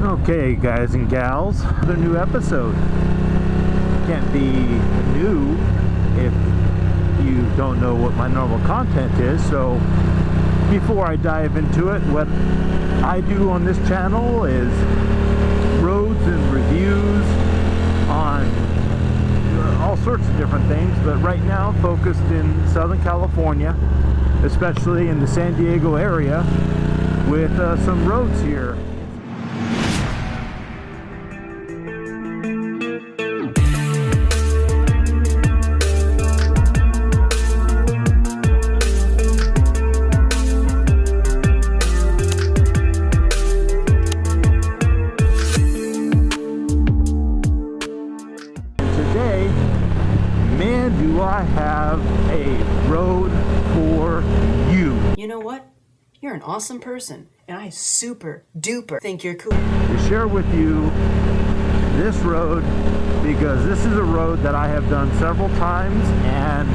Okay, guys and gals, another new episode. Can't be new if you don't know what my normal content is, so before I dive into it, what I do on this channel is roads and reviews on all sorts of different things, but right now focused in Southern California, especially in the San Diego area, with some roads here. I have a road for you. You know what? You're an awesome person, and I super duper think you're cool. To share with you this road, because this is a road that I have done several times, and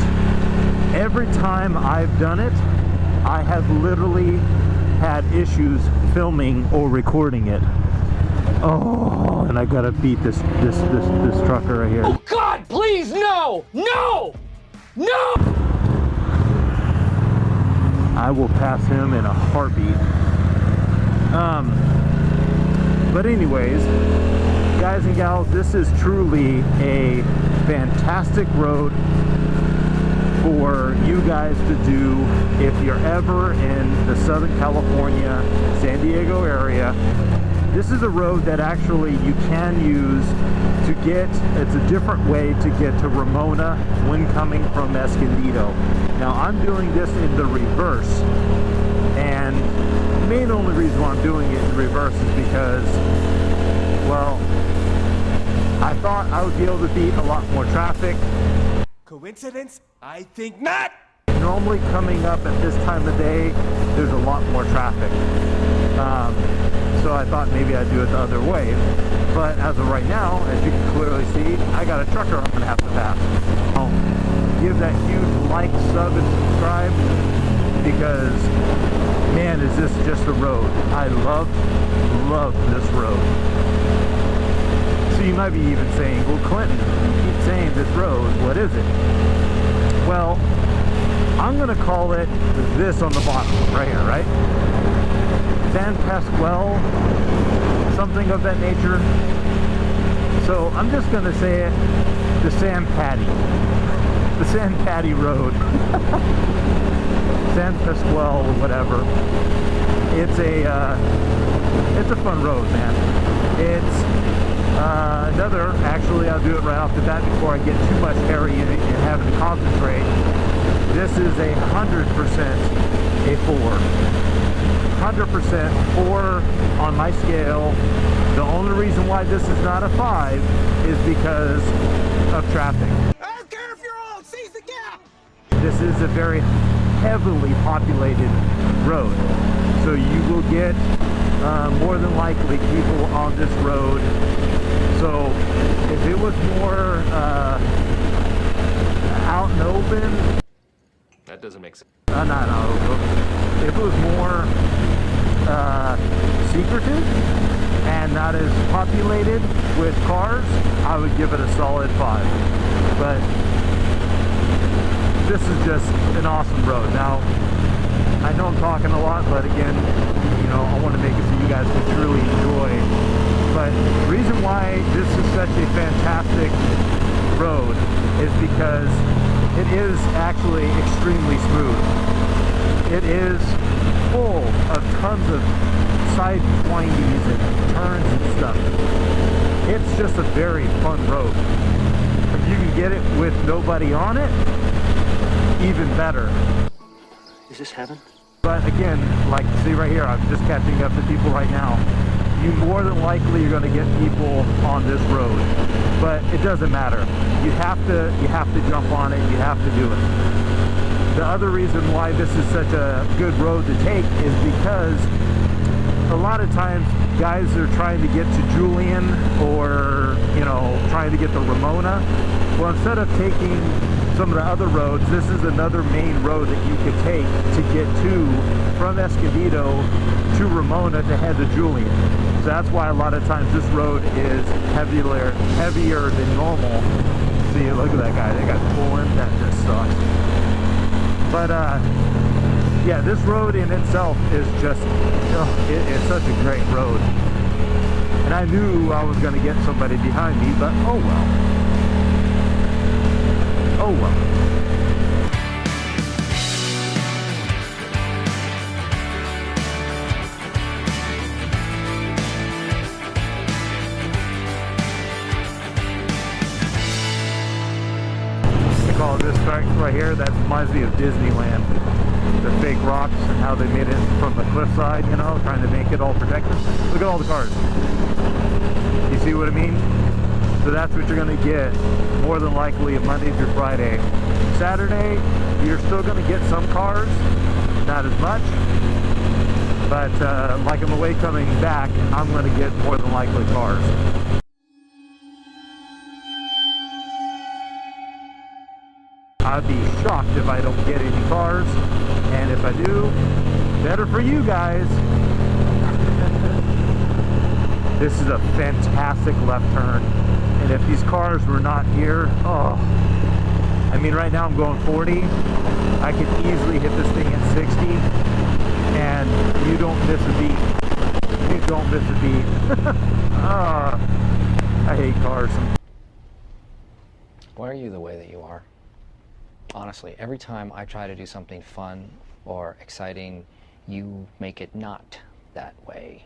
every time I've done it, I have literally had issues filming or recording it. Oh, and I gotta beat this trucker right here. Oh God, please, no! No! No! I will pass him in a heartbeat. But anyways, guys and gals, this is truly a fantastic road for you guys to do if you're ever in the Southern California, San Diego area. This is a road that actually you can use to get, it's a different way to get to Ramona when coming from Escondido. Now I'm doing this in the reverse, and the main only reason why I'm doing it in reverse is because, well, I thought I would be able to beat a lot more traffic. Coincidence? I think not! Normally coming up at this time of day, there's a lot more traffic. So I thought maybe I'd do it the other way. But as of right now, as you can clearly see, I got a trucker I'm gonna have to pass. Give that huge like, sub, and subscribe, because man, is this just a road. I love this road. So you might be even saying, well, Clinton, you keep saying this road, what is it? Well, I'm gonna call it this on the bottom, right here, right? San Pasqual, something of that nature. So I'm just gonna say it, the San Patty Road. San Pasqual or whatever. It's a fun road, man. It's another, actually I'll do it right off the bat before I get too much area and having to concentrate. This is 100% a 4. 100% 4 on my scale. The only reason why this is not a 5 is because of traffic. I don't care if you're old, seize the gap! This is a very heavily populated road, so you will get more than likely people on this road. So if it was more out and open, that doesn't make sense. If it was more secretive and not as populated with cars, I would give it a solid 5. But this is just an awesome road. Now, I know I'm talking a lot, but again, you know, I want to make it so you guys can truly enjoy. But the reason why this is such a fantastic road is because it is actually extremely smooth. It is full of tons of side windies and turns and stuff. It's just a very fun road. If you can get it with nobody on it, even better. Is this heaven? But again, like see right here, I'm just catching up to people right now. You more than likely are going to get people on this road, but it doesn't matter. You have to jump on it. You have to do it. The other reason why this is such a good road to take is because a lot of times guys are trying to get to Julian or, you know, trying to get to Ramona. Well, instead of taking some of the other roads, this is another main road that you could take to get to from Escondido to Ramona to head to Julian. So that's why a lot of times this road is heavier than normal. See, look at that guy. That guy's pulling. That just sucks. But yeah, this road in itself is just, it's such a great road. And I knew I was going to get somebody behind me, but oh well. Oh well. This track right here, that reminds me of Disneyland. The fake rocks and how they made it from the cliffside, you know, trying to make it all protected. Look at all the cars. You see what I mean? So that's what you're going to get more than likely Monday through Friday. Saturday, you're still going to get some cars, not as much. But like on the way coming back, I'm going to get more than likely cars. I'd be shocked if I don't get any cars, and if I do, better for you guys. This is a fantastic left turn, and if these cars were not here, oh, I mean right now I'm going 40, I could easily hit this thing at 60, and you don't miss a beat. You don't miss a beat. I hate cars. Why are you the way that you are? Honestly, every time I try to do something fun or exciting, you make it not that way.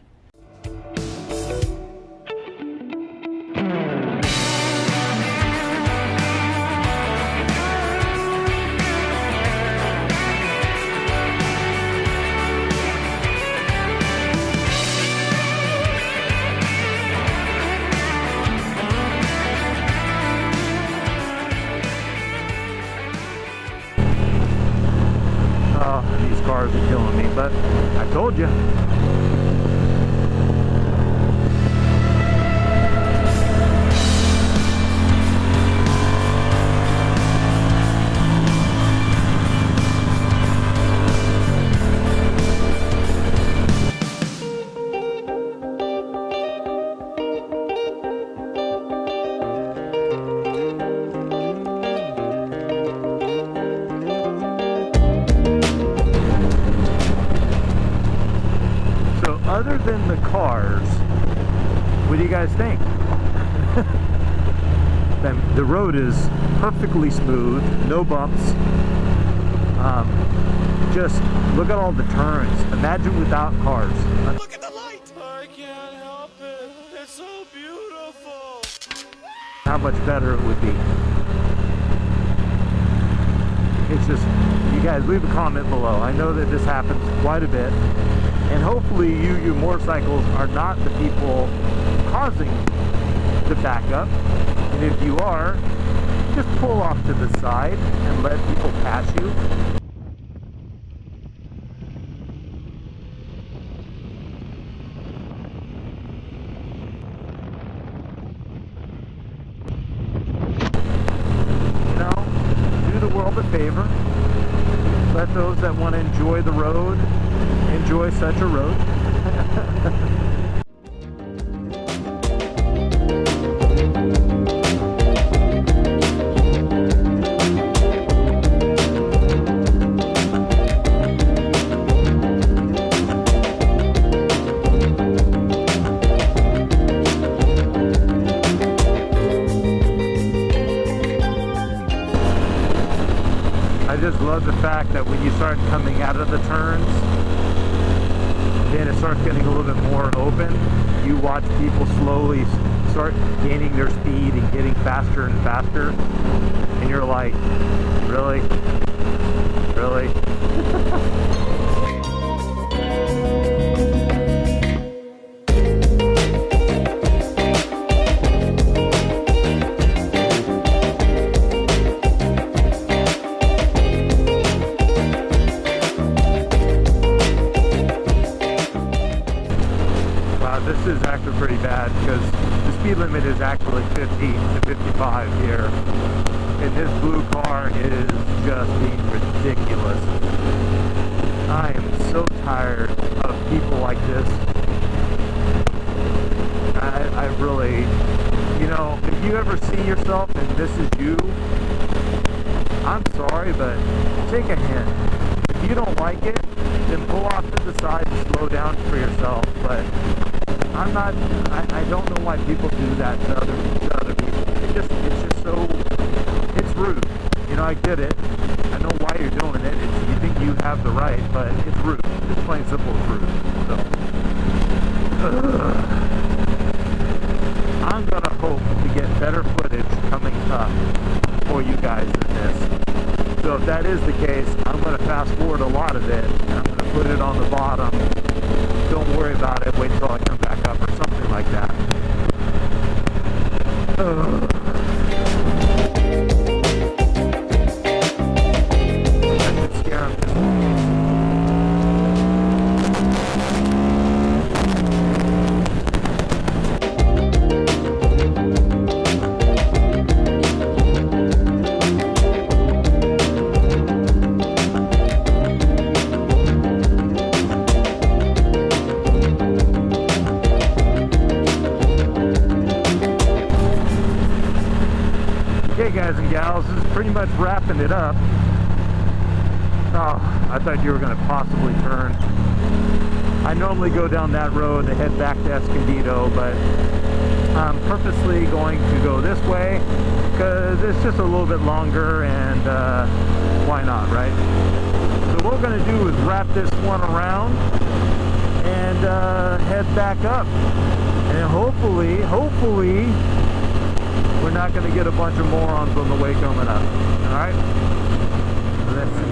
These cars are killing me, but I told you. Other than the cars, what do you guys think? The road is perfectly smooth, no bumps. Just look at all the turns. Imagine without cars. Look at the light! I can't help it. It's so beautiful. How much better it would be. It's just, you guys leave a comment below. I know that this happens quite a bit. And hopefully you motorcycles are not the people causing the backup. And if you are, just pull off to the side and let people pass you. You know, do the world a favor. Let those that want to enjoy the road enjoy such a road. I just love the fact that when you start coming out of the turns, then it starts getting a little bit more open. You watch people slowly start gaining their speed and getting faster and faster, and you're like, really? Really? This is actually pretty bad because the speed limit is actually 50 to 55 here. And this blue car is just being ridiculous. I am so tired of people like this. really, you know, if you ever see yourself and this is you, I'm sorry, but take a hint. If you don't like it, then pull off to the side and slow down for yourself. But I'm not, I don't know why people do that to other people. It's just so, it's rude. You know, I get it. I know why you're doing it. You think you have the right, but it's rude. It's plain simple, it's rude. So, I'm gonna hope to get better footage coming up for you guys in this. So if that is the case, I'm gonna fast forward a lot of it, and I'm gonna put it on the bottom. Don't worry about it. Wait until I come back up or something like that. Okay, guys and gals, this is pretty much wrapping it up. Oh, I thought you were going to possibly turn. I normally go down that road to head back to Escondido, but I'm purposely going to go this way because it's just a little bit longer, and why not, right? So what we're going to do is wrap this one around and head back up, and hopefully we're not going to get a bunch of morons on the way coming up. Alright? Let's see.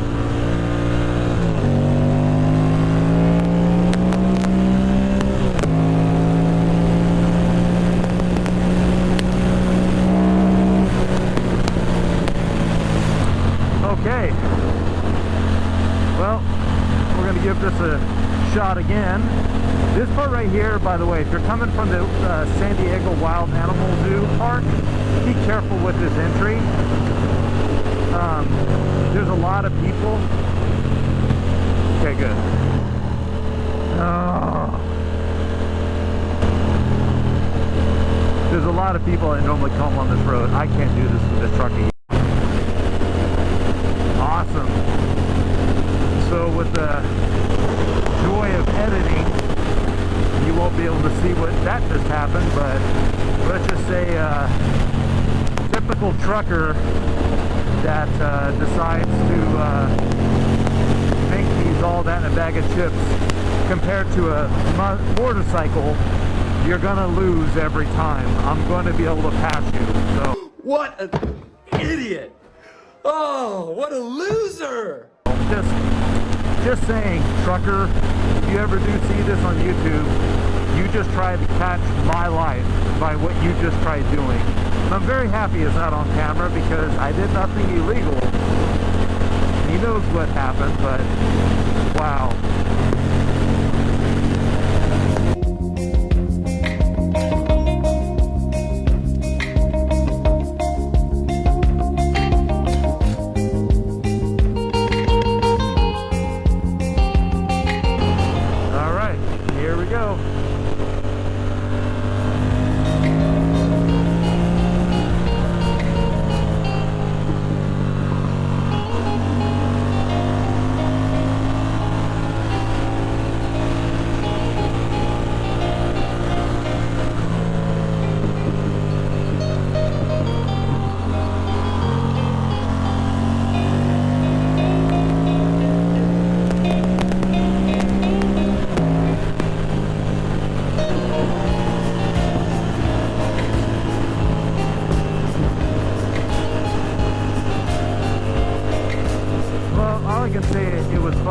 Okay. Well, we're going to give this a shot again. This part right here, by the way, if you're coming from the San Diego Wild Animal Zoo Park, be careful with this entry. There's a lot of people. Okay, good. Oh. There's a lot of people that normally come on this road. I can't do this with this truck again. Awesome. So with the joy of editing, you won't be able to see what that just happened, but let's just say typical trucker that decides to make these all that in a bag of chips compared to a motorcycle, you're gonna lose every time. I'm going to be able to pass you. So What an idiot! Oh, what a loser! just saying, trucker, if you ever do see this on YouTube, you just tried to catch my life by what you just tried doing. And I'm very happy it's not on camera because I did nothing illegal. He knows what happened, but wow.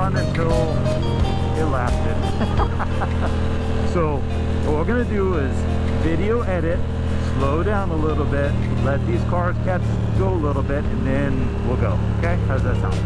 Until it lasted. So what we're gonna do is video edit, slow down a little bit, let these cars go a little bit, and then we'll go. Okay, how does that sound?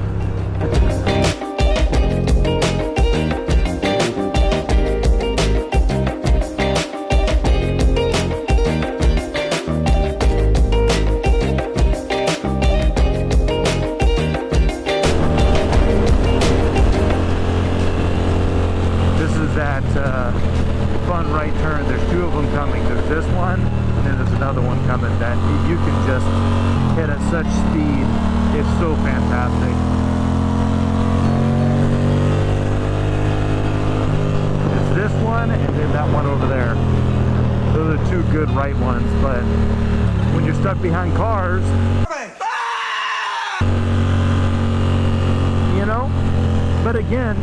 Fun right turn. There's two of them coming. There's this one, and then there's another one coming that you can just hit at such speed. It's so fantastic. It's this one, and then that one over there. Those are two good right ones, but when you're stuck behind cars, you know? But again,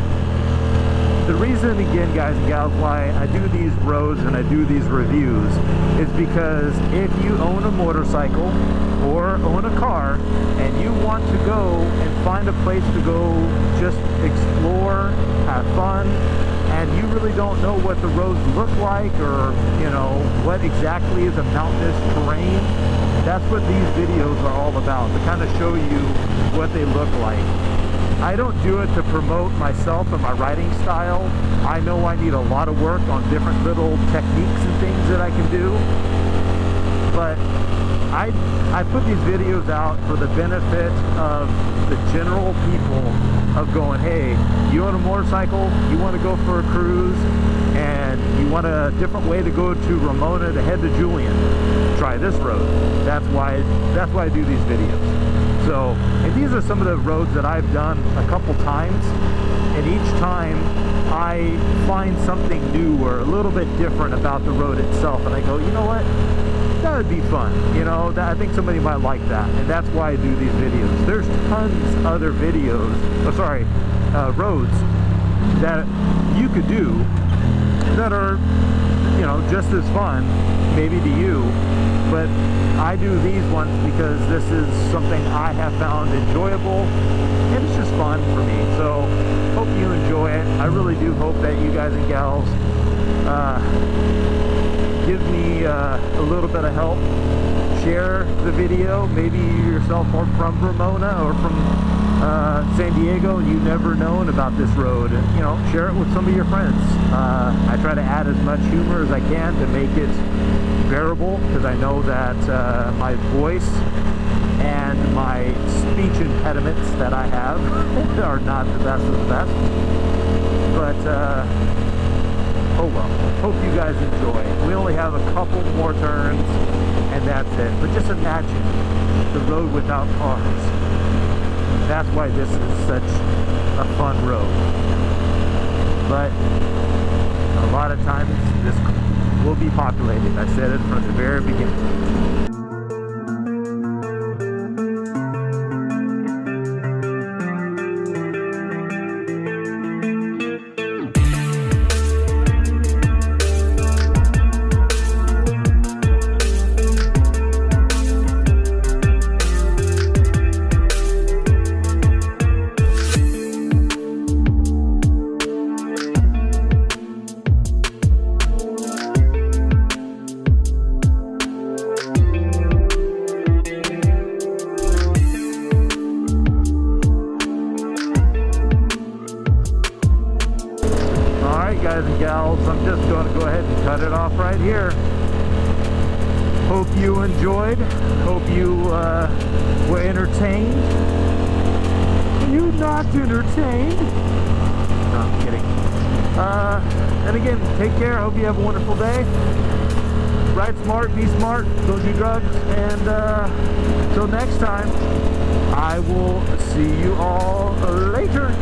the reason, again, guys and gals, why I do these roads and I do these reviews is because if you own a motorcycle or own a car and you want to go and find a place to go just explore, have fun, and you really don't know what the roads look like or, you know, what exactly is a mountainous terrain, that's what these videos are all about, to kind of show you what they look like. I don't do it to promote myself and my riding style. I know I need a lot of work on different little techniques and things that I can do, but I put these videos out for the benefit of the general people of going, hey, you own a motorcycle, you want to go for a cruise, and you want a different way to go to Ramona to head to Julian, try this road. That's why I do these videos. So, and these are some of the roads that I've done a couple times, and each time I find something new or a little bit different about the road itself, and I go, you know what, that would be fun, you know, I think somebody might like that, and that's why I do these videos. There's tons other videos, roads that you could do that are, you know, just as fun, maybe to you, but I do these ones because this is something I have found enjoyable, and it's just fun for me. So, hope you enjoy it. I really do hope that you guys and gals give me a little bit of help. Share the video. Maybe you yourself are from Ramona or from San Diego and you've never known about this road, and you know, share it with some of your friends. I try to add as much humor as I can to make it bearable, because I know that my voice and my speech impediments that I have are not the best of the best, but oh well, hope you guys enjoy. We only have a couple more turns and that's it, but just imagine the road without cars. That's why this is such a fun road. But a lot of times this will be populated. I said it from the very beginning. Guys and gals, I'm just going to go ahead and cut it off right here. Hope you enjoyed. Hope you were entertained. Are you not entertained? No, I'm kidding. And again, take care. Hope you have a wonderful day. Ride smart, be smart, don't do drugs, and till next time, I will see you all later.